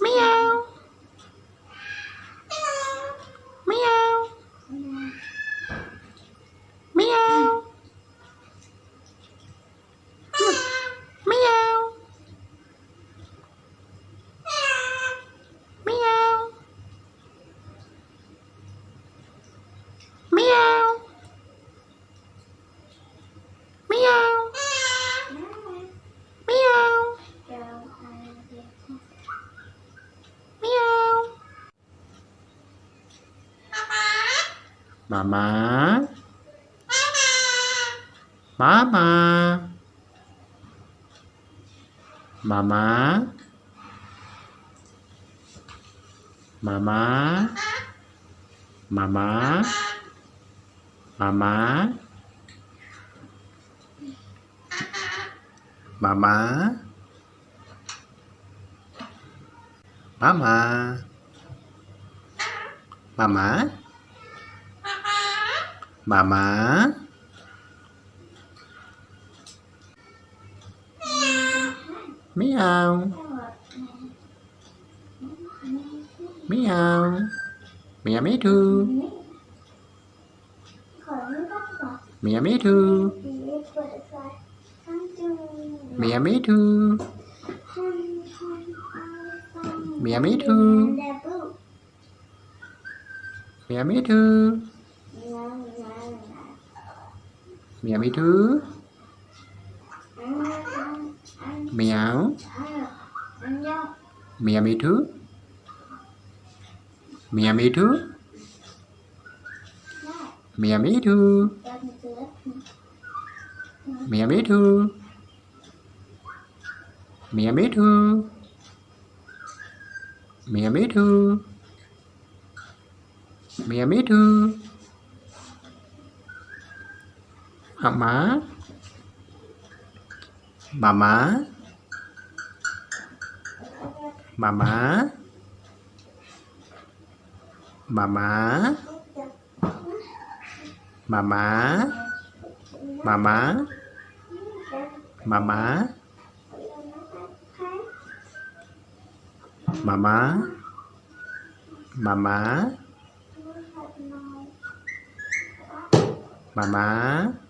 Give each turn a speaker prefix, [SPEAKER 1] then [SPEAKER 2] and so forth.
[SPEAKER 1] Meow. Meow. Meow. Meow. Meow. Meow. Meow. Meow. Meow. Mama. Mama. Mama. Mama. Mama. Mama. Mama. Mama. Mama. Mama. Meow. Meow. Mẹ mấy thương. Mẹ mấy thương. Mẹ mấy thương. Mẹ mấy thương. Mẹ mấy thương. Mẹ mấy thương. Mèo. Mẹ mấy thương. Mẹ mấy thương. Mẹ mấy thương. Mẹ mấy thương. Mẹ mấy thương. Mẹ mấy thương. Mẹ mấy thương. Mama. Mama. Mama. Mama. Mama. Mama. Mama. Mama. Mama. Mama.